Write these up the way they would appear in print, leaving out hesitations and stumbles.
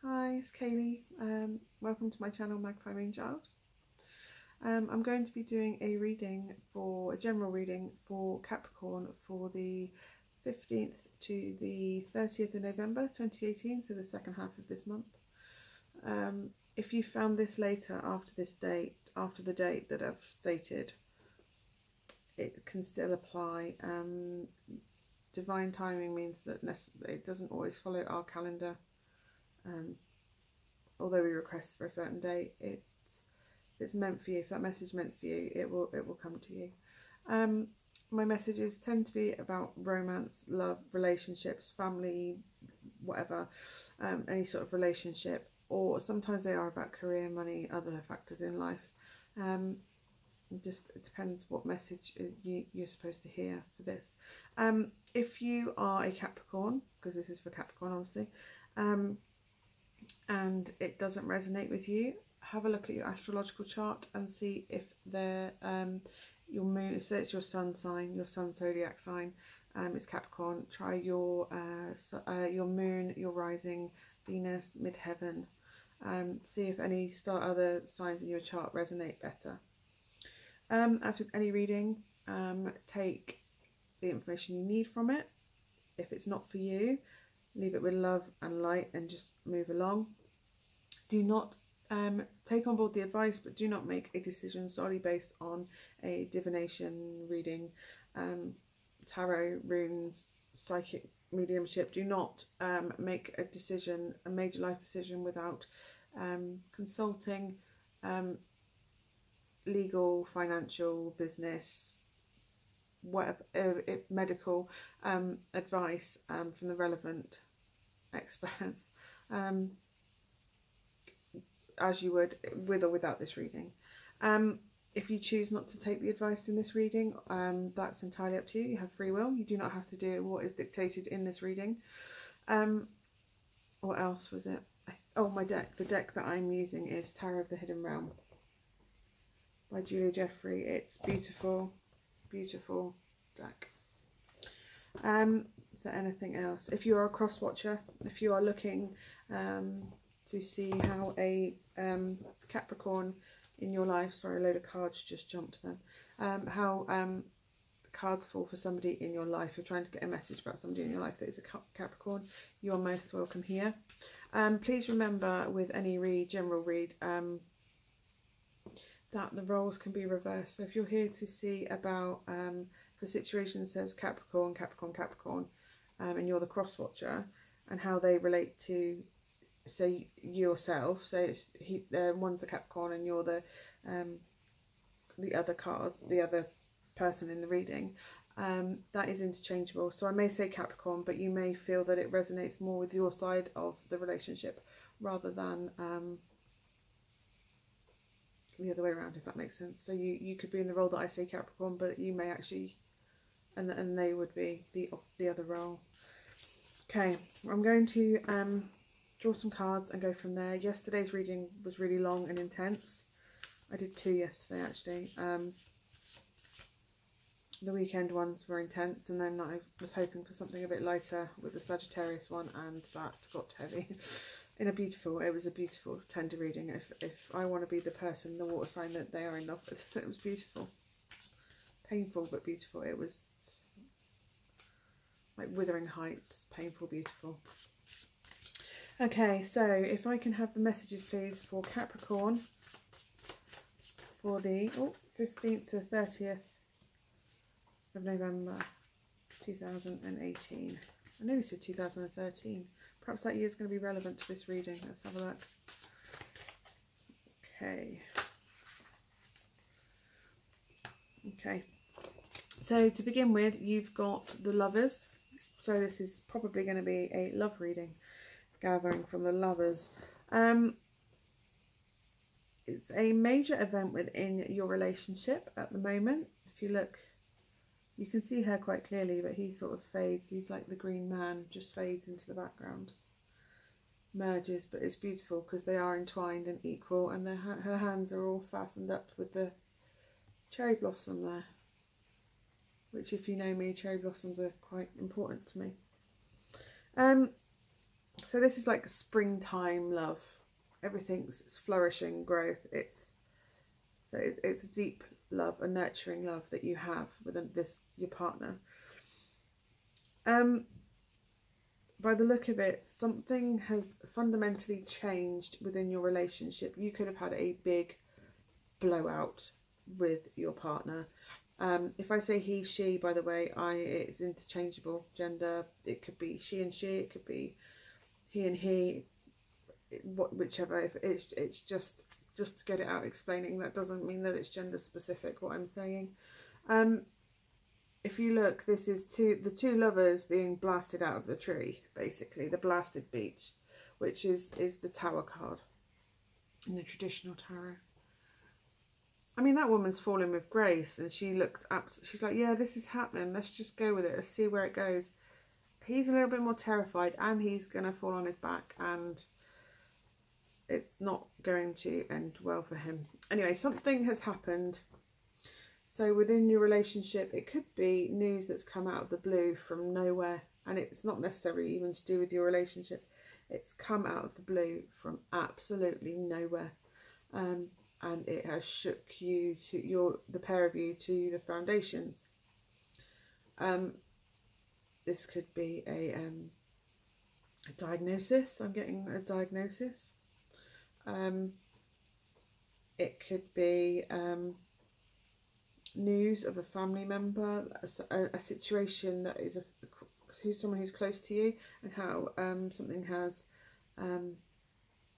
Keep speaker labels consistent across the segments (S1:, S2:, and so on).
S1: Hi, it's Kayleigh. Welcome to my channel, Magpie Moonchild. I'm going to be doing a general reading for Capricorn for the 15th to the 30th of November 2018, so the second half of this month. If you found this later after the date that I've stated, it can still apply. Divine timing means that it doesn't always follow our calendar. Although we request for a certain date, if it's meant for you, if that message meant for you, it will come to you. My messages tend to be about romance, love, relationships, family, whatever, any sort of relationship, or sometimes they are about career, money, other factors in life. It depends what message you're supposed to hear for this. If you are a Capricorn, because this is for Capricorn obviously, and it doesn't resonate with you, have a look at your astrological chart and see if your moon, so it's your sun sign, your sun zodiac sign, is Capricorn. Try your moon, your rising, Venus, midheaven. See if any other signs in your chart resonate better. As with any reading, take the information you need from it. If it's not for you, leave it with love and light and just move along. Do not take on board the advice, but do not make a decision solely based on a divination reading, tarot, runes, psychic mediumship. Do not make a major life decision without consulting legal, financial, business, whatever, medical advice from the relevant experts, as you would with or without this reading. If you choose not to take the advice in this reading, that's entirely up to you. You have free will. You do not have to do what is dictated in this reading. What else was it? Oh, my deck. The deck that I'm using is Tarot of the Hidden Realm by Julia Jeffrey. It's beautiful, beautiful deck. Is there anything else? If you are a cross watcher, if you are looking to see how a Capricorn in your life, sorry, a load of cards just jumped then, how cards fall for somebody in your life, you're trying to get a message about somebody in your life that is a Capricorn, you are most welcome here. Please remember with any general read, that the roles can be reversed. So if you're here to see about, if a situation says Capricorn, Capricorn, Capricorn, and you're the cross watcher, and how they relate to, say, yourself, so one's the Capricorn and you're the other card, the other person in the reading, that is interchangeable. So I may say Capricorn, but you may feel that it resonates more with your side of the relationship rather than the other way around, if that makes sense. So you could be in the role that I say Capricorn, but you may actually, and they would be the other role. Okay, I'm going to draw some cards and go from there. Yesterday's reading was really long and intense. I did 2 yesterday actually. The weekend ones were intense, and then I was hoping for something a bit lighter with the Sagittarius one, and that got heavy. It was a beautiful, tender reading. If I want to be the person, the water sign that they are in love with, it was beautiful. Painful but beautiful. It was like Wuthering Heights, painful, beautiful. Okay, so if I can have the messages please for Capricorn for the 15th to 30th of November 2018. I nearly said 2013. Perhaps that year is going to be relevant to this reading. Let's have a look. Okay, so to begin with, you've got the Lovers. So this is probably going to be a love reading, gathering from the Lovers. It's a major event within your relationship at the moment. If you look, you can see her quite clearly, but he sort of fades. He's like the green man, just fades into the background. Merges, but it's beautiful because they are entwined and equal, and her hands are all fastened up with the cherry blossom there. Which, if you know me, cherry blossoms are quite important to me. So this is like springtime love. Everything's flourishing, growth. It's a deep love, a nurturing love that you have with your partner. By the look of it, something has fundamentally changed within your relationship. You could have had a big blowout with your partner. If I say he, she, by the way, it's interchangeable gender. It could be she and she, it could be he and he, whichever. If it's just to get it out explaining, that doesn't mean that it's gender specific what I'm saying. If you look, this is the two lovers being blasted out of the tree, basically the blasted beach, which is the Tower card in the traditional tarot. I mean, that woman's falling with grace, and she looks she's like, yeah, this is happening, let's just go with it, let's see where it goes. He's a little bit more terrified, and he's gonna fall on his back, and it's not going to end well for him. Anyway, something has happened. So within your relationship, it could be news that's come out of the blue from nowhere, and it's not necessarily even to do with your relationship. It's come out of the blue from absolutely nowhere, and it has shook you to the pair of you to the foundations. This could be a diagnosis. I'm getting a diagnosis. It could be news of a family member, a situation that is someone who's close to you, and how something has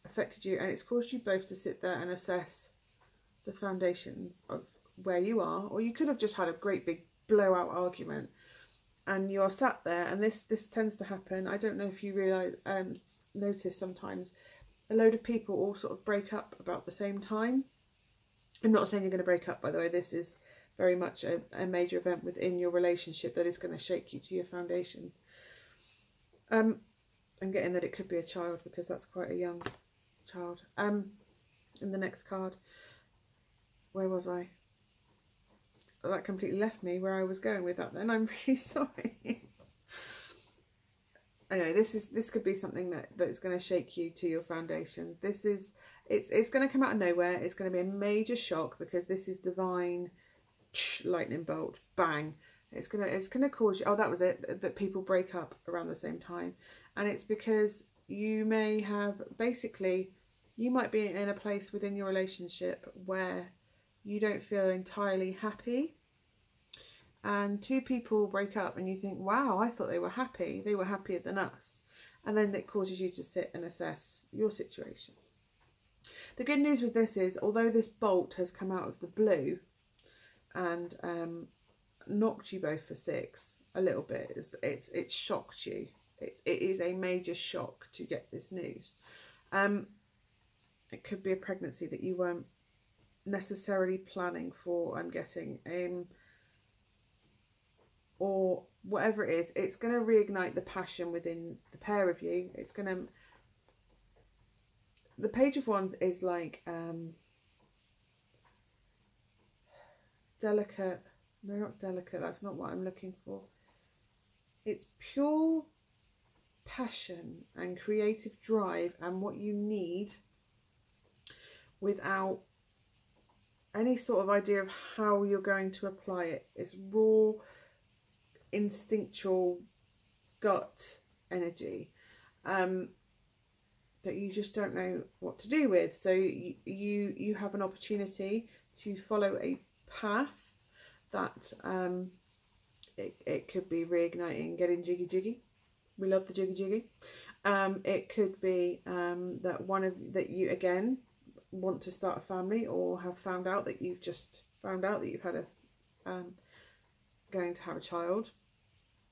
S1: affected you, and it's caused you both to sit there and assess the foundations of where you are. Or you could have just had a great big blowout argument, and you're sat there, and this tends to happen. I don't know if you notice sometimes a load of people all sort of break up about the same time. I'm not saying you're going to break up, by the way. This is very much a major event within your relationship that is going to shake you to your foundations. I'm getting that it could be a child, because that's quite a young child. In the next card, where was I? Oh, that completely left me where I was going with that then. I'm really sorry. Anyway, this could be something that's going to shake you to your foundation. It's going to come out of nowhere. It's going to be a major shock, because this is divine lightning bolt, bang. It's gonna cause you, oh, that was it, that people break up around the same time. And it's because you may have, basically, you might be in a place within your relationship where you don't feel entirely happy, and two people break up and you think, wow, I thought they were happier than us, and then it causes you to sit and assess your situation. The good news with this is, although this bolt has come out of the blue and knocked you both for six a little bit, it's shocked you. It is a major shock to get this news. It could be a pregnancy that you weren't necessarily planning for, I'm getting, or whatever it is. It's going to reignite the passion within the pair of you. It's going to, the Page of Wands is like delicate, no, not delicate, that's not what I'm looking for. It's pure passion and creative drive and what you need, without any sort of idea of how you're going to apply it. It's raw, instinctual, gut energy that you just don't know what to do with. So you have an opportunity to follow a path that it could be reigniting, getting jiggy. We love the jiggy. It could be that you again want to start a family, or have found out that you've had going to have a child.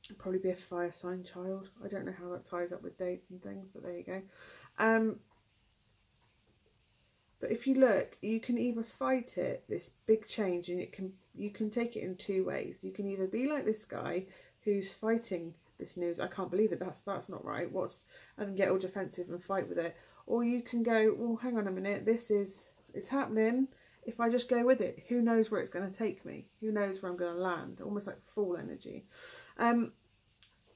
S1: It'll probably be a fire sign child. I don't know how that ties up with dates and things, but there you go. But if you look, you can either fight it, this big change, and you can take it in two ways. You can either be like this guy who's fighting this news, I can't believe it, that's not right, and get all defensive and fight with it. Or you can go, well, hang on a minute, it's happening. If I just go with it, who knows where it's going to take me? Who knows where I'm going to land? Almost like fool energy.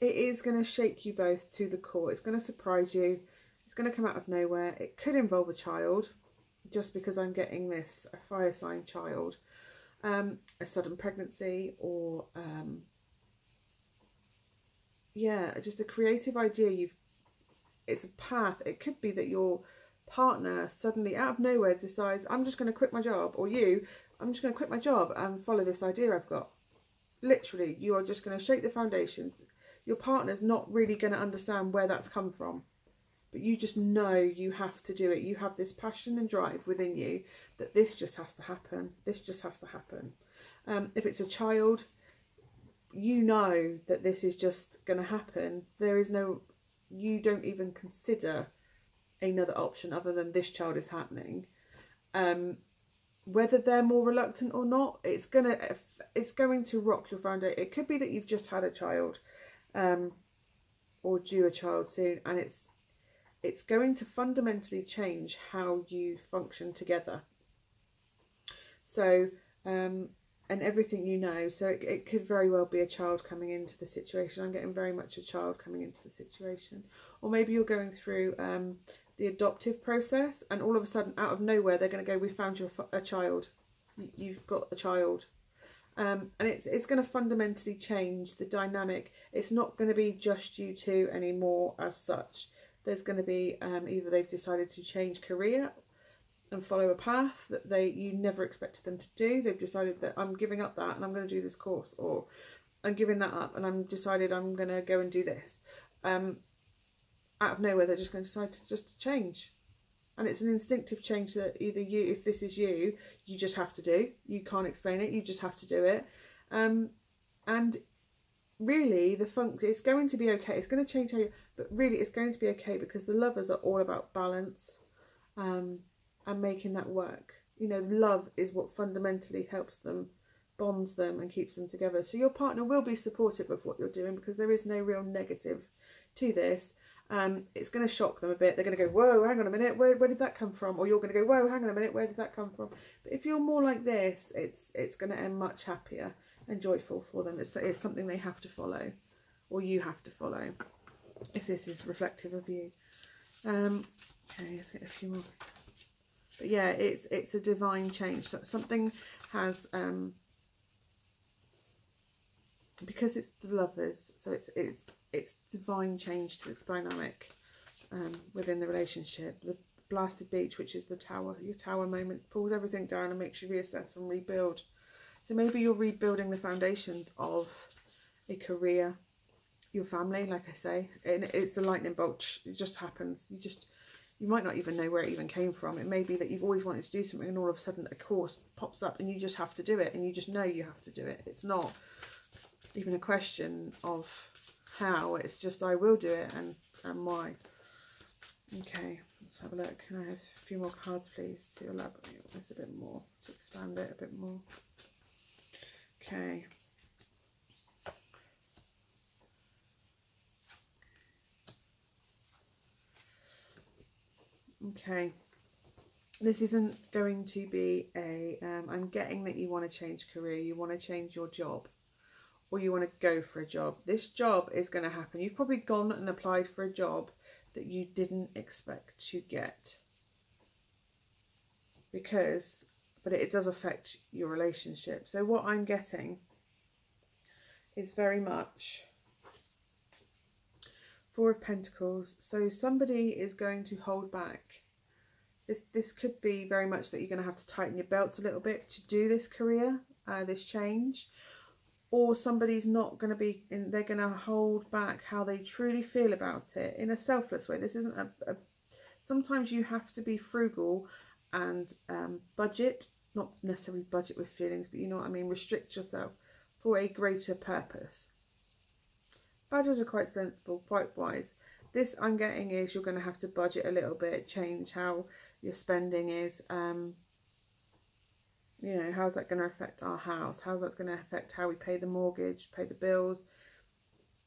S1: it is going to shake you both to the core. It's going to surprise you. It's going to come out of nowhere. It could involve a child, just because I'm getting this, a fire sign child, a sudden pregnancy, or yeah, just a creative idea. It's a path. It could be that your partner suddenly out of nowhere decides, I'm just going to quit my job, or I'm just going to quit my job and follow this idea I've got. Literally, you are just going to shake the foundations. Your partner's not really going to understand where that's come from, but you just know you have to do it. You have this passion and drive within you that this just has to happen. This just has to happen. If it's a child, you know that this is just going to happen. There is no, you don't even consider another option other than this child is happening. Whether they're more reluctant or not, it's going to rock your foundation. It could be that you've just had a child, or due a child soon, and it's going to fundamentally change how you function together. So, and everything you know. So it could very well be a child coming into the situation. I'm getting very much a child coming into the situation. Or maybe you're going through the adoptive process, and all of a sudden, out of nowhere, they're going to go, we found you a child. You've got a child. And it's going to fundamentally change the dynamic. It's not going to be just you two anymore as such. There's going to be either they've decided to change career and follow a path that you never expected them to do. They've decided that I'm giving up that and I'm going to do this course, or I'm giving that up and I'm decided I'm going to go and do this. Out of nowhere, they're just going to decide to just change. And it's an instinctive change that either you, if this is you, you just have to do. You can't explain it. You just have to do it. And really, it's going to be okay. It's going to change how you, but really, it's going to be okay, because the lovers are all about balance and making that work. You know, love is what fundamentally helps them, bonds them, and keeps them together. So your partner will be supportive of what you're doing, because there is no real negative to this. It's going to shock them a bit. They're going to go, whoa, hang on a minute, where did that come from? Or you're going to go, whoa, hang on a minute, where did that come from? But if you're more like this, it's going to end much happier and joyful for them. It's something they have to follow, or you have to follow, if this is reflective of you. Okay, let's get a few more. But yeah, it's a divine change. So something has, because it's the lovers, so it's divine change to the dynamic within the relationship. The blasted beach, which is the tower, your tower moment, pulls everything down and makes you reassess and rebuild. So maybe you're rebuilding the foundations of a career, your family, like I say, and it's the lightning bolt. It just happens. You might not even know where it even came from. It may be that you've always wanted to do something and all of a sudden a course pops up and you just have to do it, and you just know you have to do it. It's not even a question of how, it's just I will do it, and why. Okay, let's have a look. Can I have a few more cards, please, to elaborate on this a bit more, to expand it a bit more? Okay. Okay, this isn't going to be a, I'm getting that you want to change career, you want to change your job, or you want to go for a job. This job is going to happen. You've probably gone and applied for a job that you didn't expect to get. But it does affect your relationship. So what I'm getting is very much Four of Pentacles. So somebody is going to hold back. This could be very much that you're going to have to tighten your belts a little bit to do this career, this change. Or somebody's not going to be, they're going to hold back how they truly feel about it in a selfless way. This isn't sometimes you have to be frugal and budget, not necessarily budget with feelings, but you know what I mean, restrict yourself for a greater purpose. Badgers are quite sensible, quite wise. This I'm getting is you're going to have to budget a little bit, change how your spending is. You know, how's that going to affect our house? How's that going to affect how we pay the mortgage, pay the bills?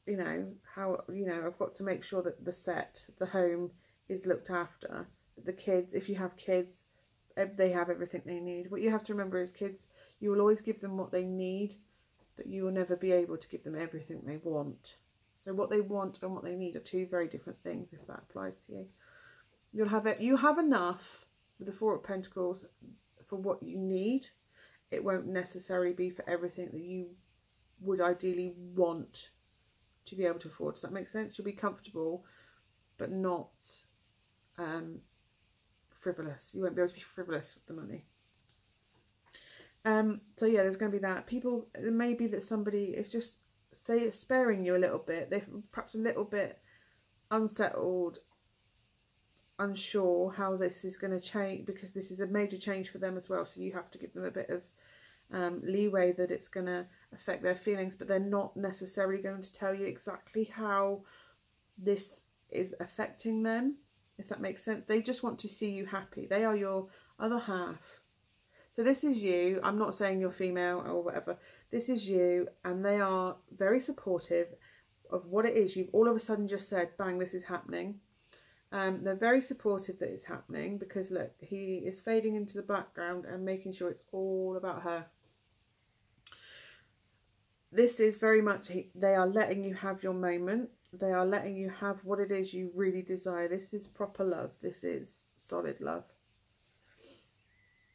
S1: You know, how, you know, I've got to make sure that the home is looked after. The kids, if you have kids, they have everything they need. What you have to remember is kids, you will always give them what they need, but you will never be able to give them everything they want. So what they want and what they need are two very different things, if that applies to you. You'll have it. You have enough with the Four of Pentacles for what you need. It won't necessarily be for everything that you would ideally want to be able to afford. Does that make sense? You'll be comfortable, but not frivolous. You won't be able to be frivolous with the money. So yeah, there's going to be that. People, it may be that somebody is just sparing you a little bit. They're perhaps a little bit unsettled, unsure how this is going to change, because this is a major change for them as well. So you have to give them a bit of leeway that it's going to affect their feelings, but they're not necessarily going to tell you exactly how this is affecting them, if that makes sense. They just want to see you happy. They are your other half. So this is you. I'm not saying you're female or whatever. This is you, and they are very supportive of what it is you've all of a sudden just said, bang, this is happening. They're very supportive that it's happening, because look, he is fading into the background and making sure it's all about her. This is very much, they are letting you have your moment. They are letting you have what it is you really desire. This is proper love. This is solid love.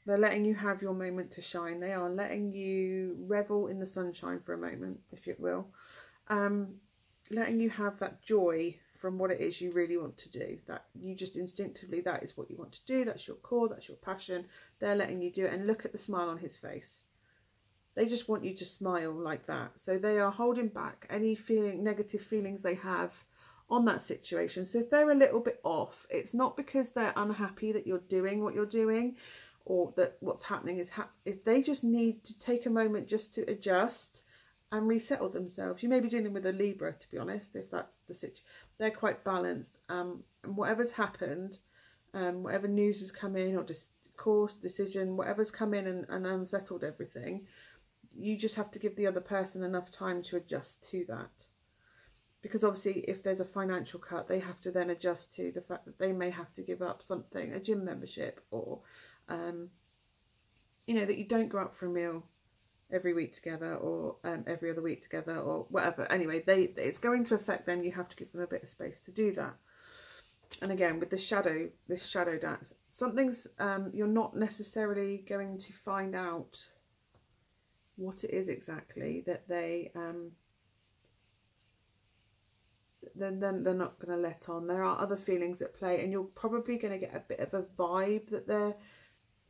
S1: They're letting you have your moment to shine. They are letting you revel in the sunshine for a moment, if you will. Letting you have that joy from what it is you really want to do. That you just instinctively, that is what you want to do. That's your core, that's your passion. They're letting you do it. And look at the smile on his face. They just want you to smile like that. So they are holding back any negative feelings they have on that situation. So if they're a little bit off, it's not because they're unhappy that you're doing what you're doing, or that what's happening is they just need to take a moment just to adjust and resettle themselves. You may be dealing with a Libra, to be honest, if that's the situation. They're quite balanced. And whatever's happened, whatever news has come in, or course, decision, whatever's come in and unsettled everything, you just have to give the other person enough time to adjust to that. Because obviously if there's a financial cut, they have to then adjust to the fact that they may have to give up something, a gym membership, or you know, that you don't go out for a meal every week together, or every other week together, or whatever. Anyway, it's going to affect them. You have to give them a bit of space to do that. And again, with this shadow dance, something's you're not necessarily going to find out what it is exactly that they're not going to let on. There are other feelings at play, and you're probably going to get a bit of a vibe that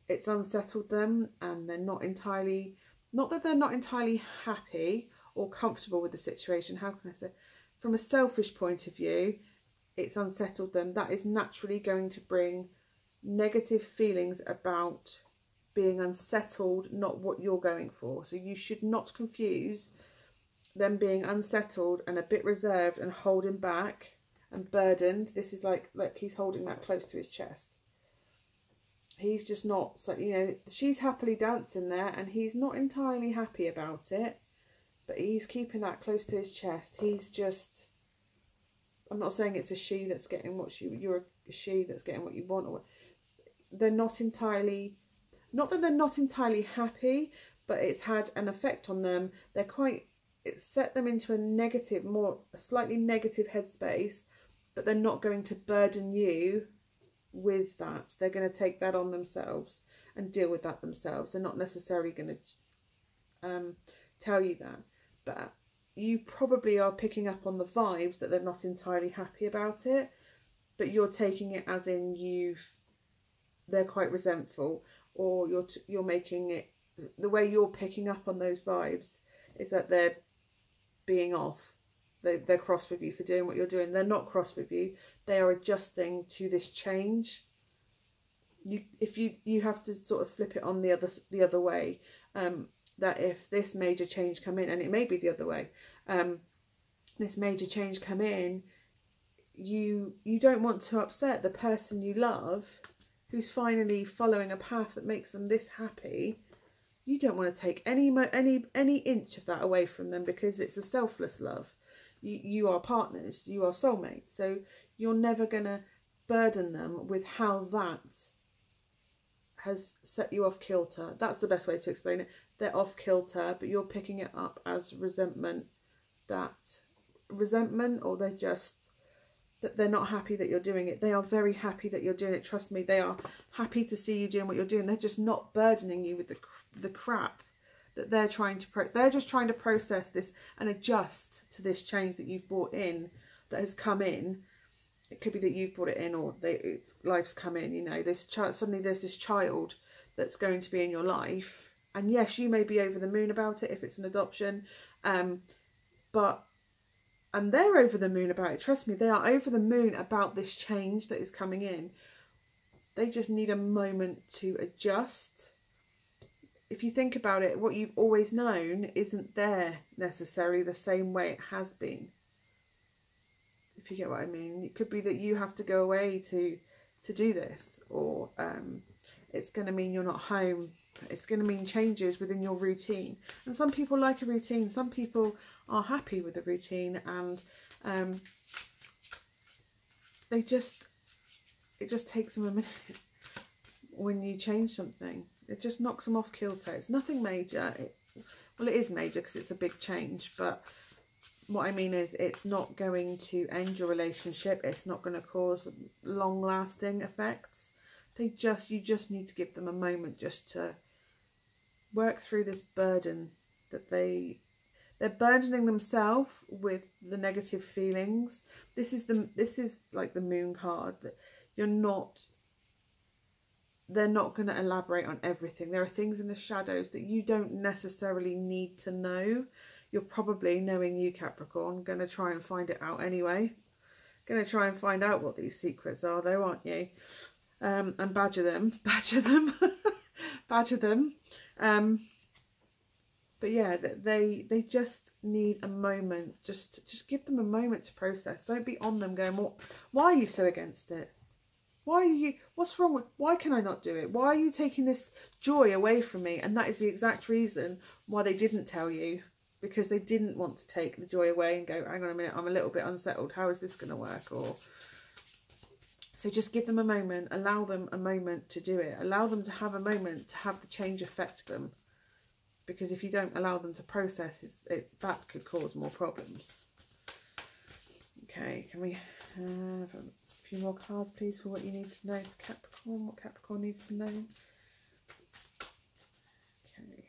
S1: it's unsettled them, and they're not entirely, not that they're not entirely happy or comfortable with the situation. How can I say? From a selfish point of view, it's unsettled them. That is naturally going to bring negative feelings about being unsettled, not what you're going for. So you should not confuse them being unsettled and a bit reserved and holding back and burdened. This is like, look, he's holding that close to his chest. He's just not, so, you know, she's happily dancing there and he's not entirely happy about it, but he's keeping that close to his chest. He's just, I'm not saying it's a she that's getting what you're a she that's getting what you want, or they're not entirely, not that they're not entirely happy, but it's had an effect on them. They're quite, it's set them into a negative, a slightly negative headspace, but they're not going to burden you with that. They're going to take that on themselves and deal with that themselves. They're not necessarily going to tell you that, but you probably are picking up on the vibes that they're not entirely happy about it, but you're taking it as in they're quite resentful, or you're making it, the way you're picking up on those vibes is that they're being off. They're cross with you for doing what you're doing. They're not cross with you. They are adjusting to this change. You have to sort of flip it on the other way. That if this major change come in, and it may be the other way, this major change come in, you don't want to upset the person you love, who's finally following a path that makes them this happy. You don't want to take any inch of that away from them, because it's a selfless love. You are partners, you are soulmates, so you're never going to burden them with how that has set you off kilter. That's the best way to explain it. They're off kilter, but you're picking it up as resentment that resentment, or that they're not happy that you're doing it. They are very happy that you're doing it. Trust me, they are happy to see you doing what you're doing. They're just not burdening you with the crap that they're trying to they're just trying to process this and adjust to this change that you've brought in, that has come in. It could be that you've brought it in, or life's come in. You know, this child, suddenly there's this child that's going to be in your life, and yes, you may be over the moon about it if it's an adoption, and they're over the moon about it. Trust me, they are over the moon about this change that is coming in. They just need a moment to adjust. If you think about it, what you've always known isn't there necessarily the same way it has been. If you get what I mean. It could be that you have to go away to do this, or it's going to mean you're not home. It's going to mean changes within your routine. And some people like a routine. Some people are happy with the routine, and it just takes them a minute when you change something. It just knocks them off kilter. It's nothing major. Well, it is major because it's a big change, but what I mean is it's not going to end your relationship. It's not going to cause long-lasting effects. You just need to give them a moment just to work through this burden that they're burdening themselves with, the negative feelings. This is like the moon card, that they're not going to elaborate on everything. There are things in the shadows that you don't necessarily need to know. You're probably, knowing you, Capricorn, going to try and find it out anyway. Going to try and find out what these secrets are, though, aren't you? And badger them. Badger them. But yeah, they just need a moment. Just give them a moment to process. Don't be on them going, why are you so against it? Why are you, what's wrong with, why can I not do it? Why are you taking this joy away from me? And that is the exact reason why they didn't tell you, because they didn't want to take the joy away and go, hang on a minute, I'm a little bit unsettled. How is this going to work? So just give them a moment, allow them a moment to do it. Allow them to have a moment to have the change affect them. Because if you don't allow them to process, that could cause more problems. Okay, can we have a few more cards, please, for what you need to know for Capricorn, what Capricorn needs to know? Okay.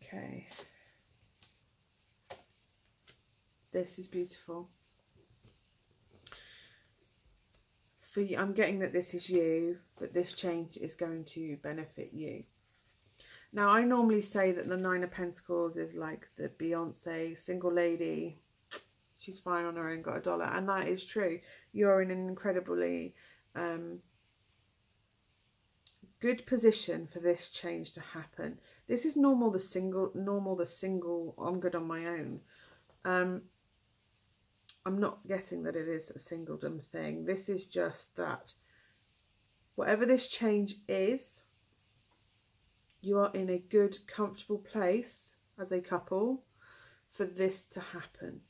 S1: Okay. This is beautiful. For you, I'm getting that this is you, that this change is going to benefit you. Now, I normally say that the Nine of Pentacles is like the Beyonce single lady. She's fine on her own, got $1. And that is true. You're in an incredibly good position for this change to happen. This is normal, the single, I'm good on my own. I'm not getting that it is a singledom thing. This is just that whatever this change is, you are in a good, comfortable place as a couple for this to happen.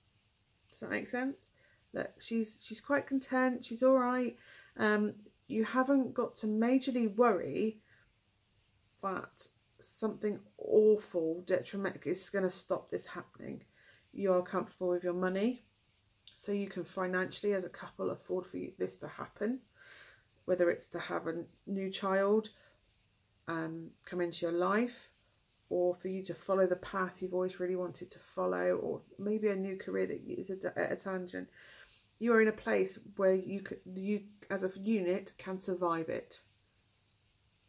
S1: Does that make sense? That she's quite content. She's all right. You haven't got to majorly worry that something awful, detrimental is going to stop this happening. You're comfortable with your money, so you can financially, as a couple, afford for this to happen. Whether it's to have a new child come into your life, or for you to follow the path you've always really wanted to follow, or maybe a new career that is at a tangent. You are in a place where you as a unit can survive it.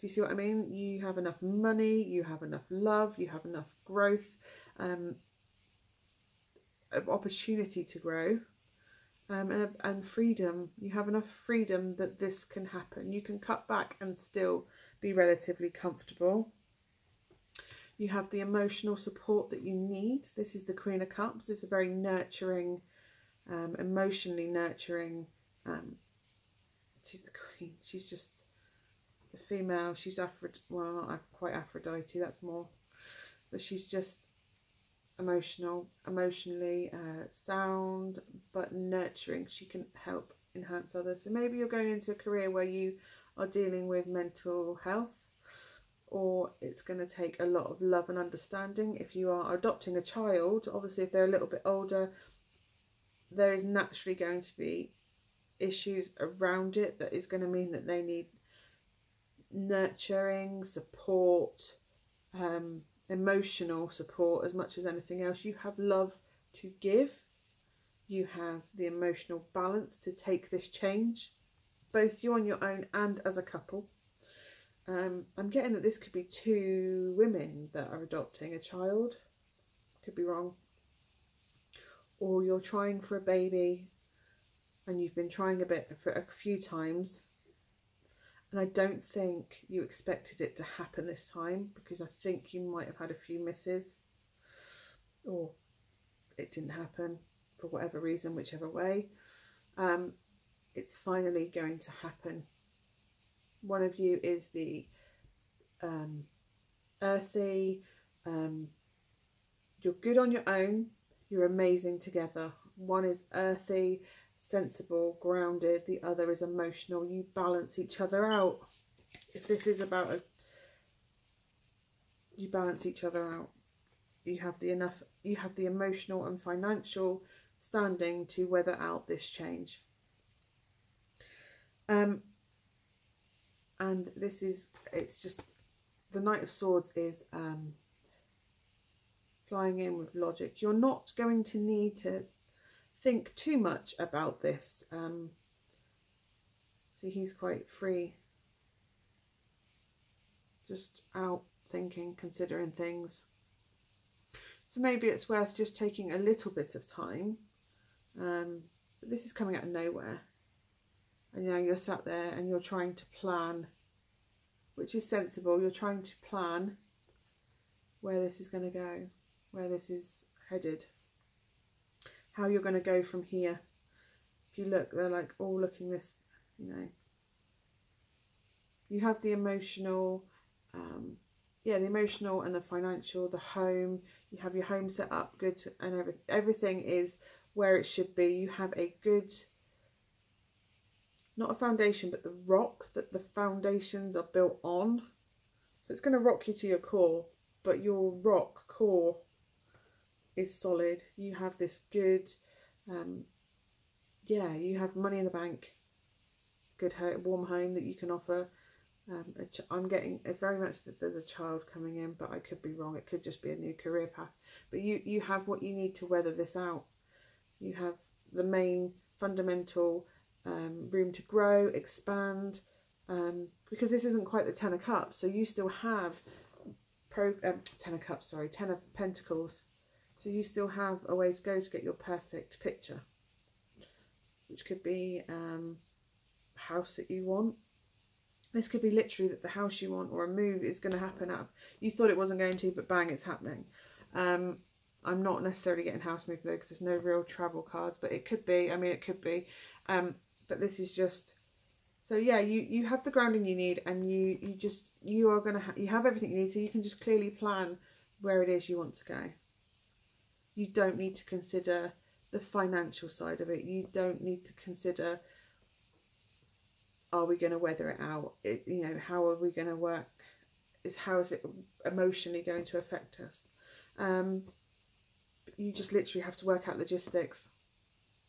S1: Do you see what I mean? You have enough money, you have enough love, you have enough growth, opportunity to grow, and freedom. You have enough freedom that this can happen. You can cut back and still be relatively comfortable. You have the emotional support that you need. This is the Queen of Cups. It's a very nurturing, emotionally nurturing. She's the Queen. She's just the female. She's well, not quite Aphrodite. That's more, but she's just emotionally sound, but nurturing. She can help enhance others. So maybe you're going into a career where you are dealing with mental health, or it's going to take a lot of love and understanding. If you are adopting a child, obviously if they're a little bit older, there is naturally going to be issues around it that is going to mean that they need nurturing, support, emotional support as much as anything else. You have love to give. You have the emotional balance to take this change, both you on your own and as a couple. I'm getting that this could be 2 women that are adopting a child. Could be wrong. Or you're trying for a baby and you've been trying a bit for a few times. And I don't think you expected it to happen this time, because I think you might have had a few misses. Or it didn't happen for whatever reason, whichever way. It's finally going to happen. One of you is the earthy, you're good on your own, you're amazing together. One is earthy, sensible, grounded, the other is emotional. You balance each other out. If this is about you balance each other out. You have the emotional and financial standing to weather out this change. And this is, it's just, the Knight of Swords is flying in with logic. You're not going to need to think too much about this. See, he's quite free. Just out thinking, considering things. So maybe it's worth just taking a little bit of time. But this is coming out of nowhere. And you know, you're sat there and you're trying to plan, which is sensible. You're trying to plan where this is going to go, where this is headed, how you're going to go from here. If you look, they're like all looking this, you know. You have the emotional, the emotional and the financial, the home. You have your home set up good, and everything is where it should be. You have a good, not a foundation, but the rock that the foundations are built on. So it's going to rock you to your core, but your rock core is solid. You have this good, you have money in the bank, good home, warm home that you can offer. I'm getting very much that there's a child coming in, but I could be wrong. It could just be a new career path. But you have what you need to weather this out. You have the main fundamental room to grow, expand, because this isn't quite the 10 of Cups, so you still have 10 of Pentacles, so you still have a way to go to get your perfect picture, which could be a house that you want. This could be literally that the house you want or a move is going to happen up. You thought it wasn't going to, but bang, it's happening. I'm not necessarily getting house move though, because there's no real travel cards, but it could be. I mean, it could be. But this is just, so yeah, you have the grounding you need, and you are going to you have everything you need, so you can just clearly plan where it is you want to go. You don't need to consider the financial side of it. You don't need to consider, are we going to weather it out? You know, how are we going to work? How is it emotionally going to affect us? You just literally have to work out logistics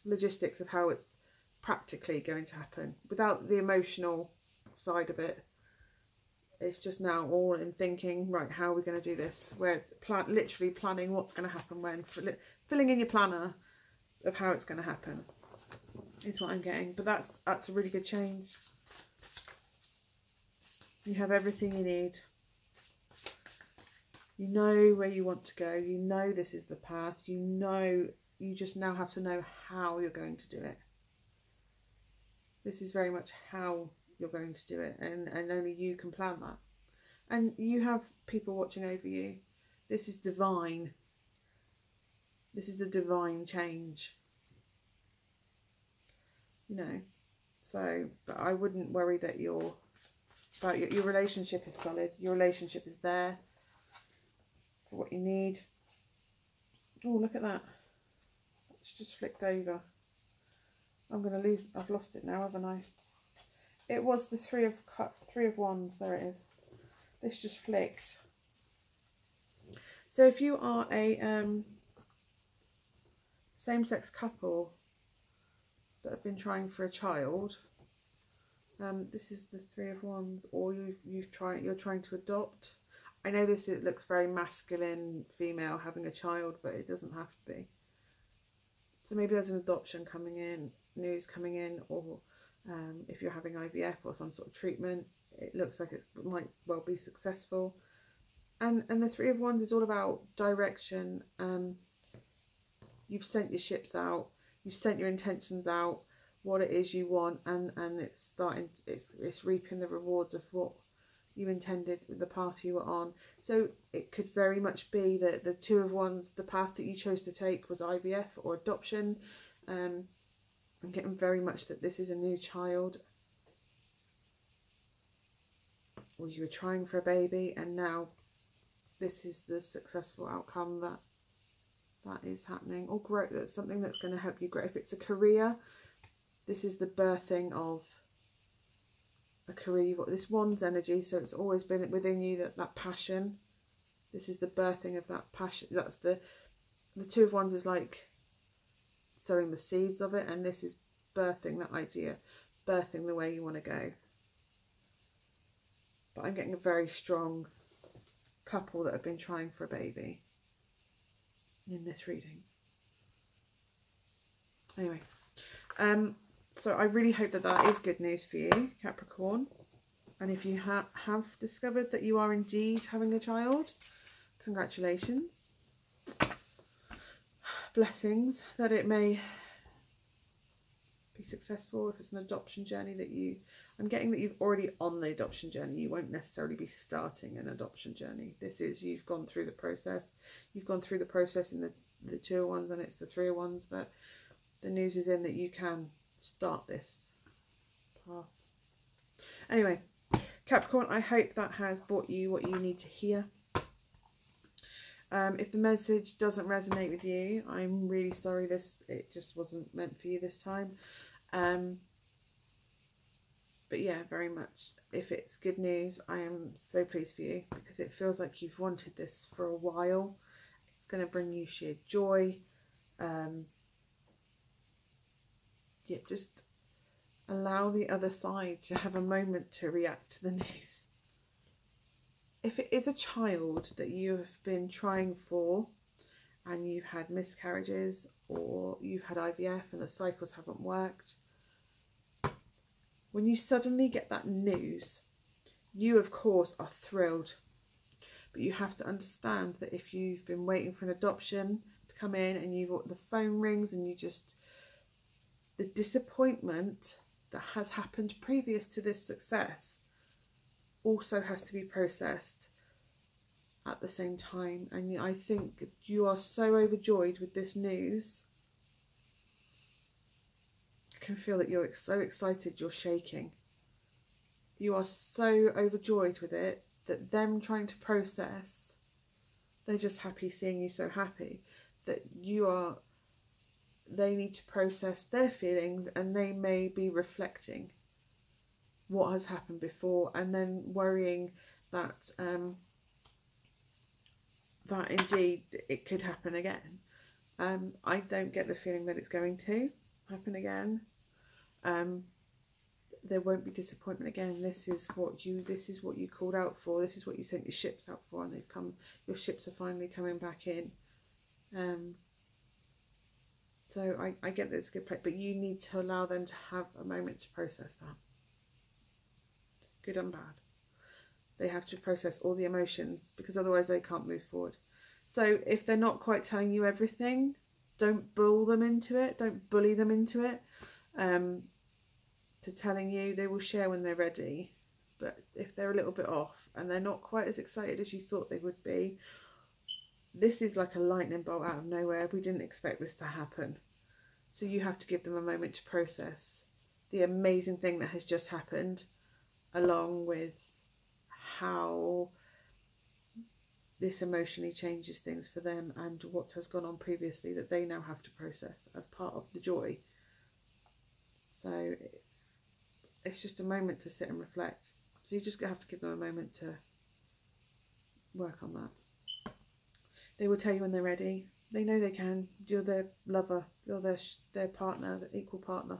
S1: of how it's practically going to happen without the emotional side of it. It's just now all in thinking, right, how are we going to do this? Where it's literally planning what's going to happen when, filling in your planner of how it's going to happen is what I'm getting. But that's a really good change. You have everything you need. You know where you want to go. You know this is the path. You know, you just now have to know how you're going to do it. This is very much how you're going to do it, and only you can plan that. And you have people watching over you. This is divine. This is a divine change. You know, so, but I wouldn't worry that your relationship is solid. Your relationship is there for what you need. Oh, look at that. It's just flicked over. I've lost it now, haven't I? It was the Three of Wands. There it is. This just flicked. So if you are a same-sex couple that have been trying for a child, this is the Three of Wands, or you're trying to adopt. I know it looks very masculine, female having a child, but it doesn't have to be. So maybe there's an adoption coming in, news coming in, or if you're having IVF or some sort of treatment, it looks like it might well be successful. And the Three of Wands is all about direction. You've sent your ships out, you've sent your intentions out, what it is you want, and it's reaping the rewards of what you intended, the path you were on. So it could very much be that the Two of Wands, the path that you chose to take was IVF or adoption. I'm getting very much that this is a new child, or you were trying for a baby, and now this is the successful outcome that is happening, or growth. That's something that's going to help you grow. If it's a career, this is the birthing of a career. You've got this Wands energy, so it's always been within you, that passion. This is the birthing of that passion. That's the Two of Wands is like sowing the seeds of it, and this is birthing that idea, birthing the way you want to go. But I'm getting a very strong couple that have been trying for a baby in this reading. Anyway, so I really hope that is good news for you, Capricorn. And if you have discovered that you are indeed having a child, congratulations. Blessings, that it may be successful. If it's an adoption journey I'm getting that you've already on the adoption journey. You won't necessarily be starting an adoption journey. This is, you've gone through the process. You've gone through the process in the Two of Wands, and it's the Three of Wands that the news is in, that you can start this path. Anyway, Capricorn, I hope that has brought you what you need to hear. If the message doesn't resonate with you, I'm really sorry. It just wasn't meant for you this time. But yeah, very much. If it's good news, I am so pleased for you, because it feels like you've wanted this for a while. It's going to bring you sheer joy. Yeah, just allow the other side to have a moment to react to the news. If it is a child that you have been trying for, and you've had miscarriages, or you've had IVF and the cycles haven't worked, when you suddenly get that news, you of course are thrilled. But you have to understand that if you've been waiting for an adoption to come in, and the phone rings, and the disappointment that has happened previous to this success also has to be processed at the same time. And I think you are so overjoyed with this news. I can feel that you're so excited, you're shaking. You are so overjoyed with it that them trying to process, they're just happy seeing you so happy, that they need to process their feelings, and they may be reflecting what has happened before, and then worrying that that indeed it could happen again. I don't get the feeling that it's going to happen again. There won't be disappointment again. This is what you called out for. This is what you sent your ships out for, and they've come. Your ships are finally coming back in. So I get that it's a good place, but you need to allow them to have a moment to process that. Good and bad. They have to process all the emotions, because otherwise they can't move forward. So if they're not quite telling you everything, don't bully them into it. Don't bully them into it. To telling you, they will share when they're ready. But if they're a little bit off and they're not quite as excited as you thought they would be, this is like a lightning bolt out of nowhere. We didn't expect this to happen. So you have to give them a moment to process the amazing thing that has just happened, along with how this emotionally changes things for them, and what has gone on previously that they now have to process as part of the joy. So it's just a moment to sit and reflect. So you just have to give them a moment to work on that. They will tell you when they're ready. They know they can. You're their lover. You're their partner, the equal partner.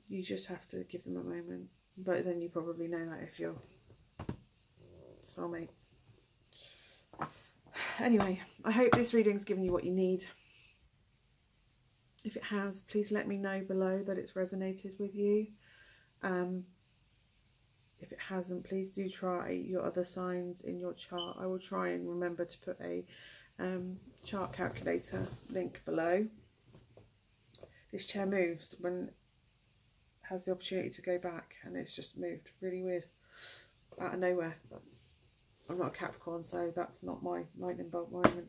S1: You just have to give them a moment. But then you probably know that if you're soulmates. Anyway, I hope this reading's given you what you need. If it has, please let me know below that it's resonated with you. If it hasn't, please do try your other signs in your chart. I will try and remember to put a chart calculator link below. This chair moves when it has the opportunity to go back, and it's just moved really weird out of nowhere. I'm not a Capricorn, so that's not my lightning bolt moment.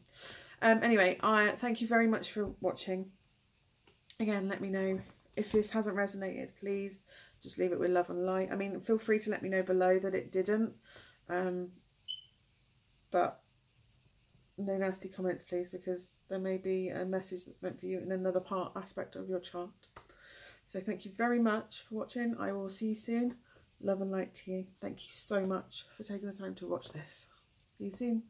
S1: Anyway, I thank you very much for watching. Again, let me know if this hasn't resonated. Please just leave it with love and light. I mean, feel free to let me know below that it didn't. But no nasty comments, please, because there may be a message that's meant for you in another aspect of your chart. So thank you very much for watching. I will see you soon. Love and light to you. Thank you so much for taking the time to watch this. See you soon.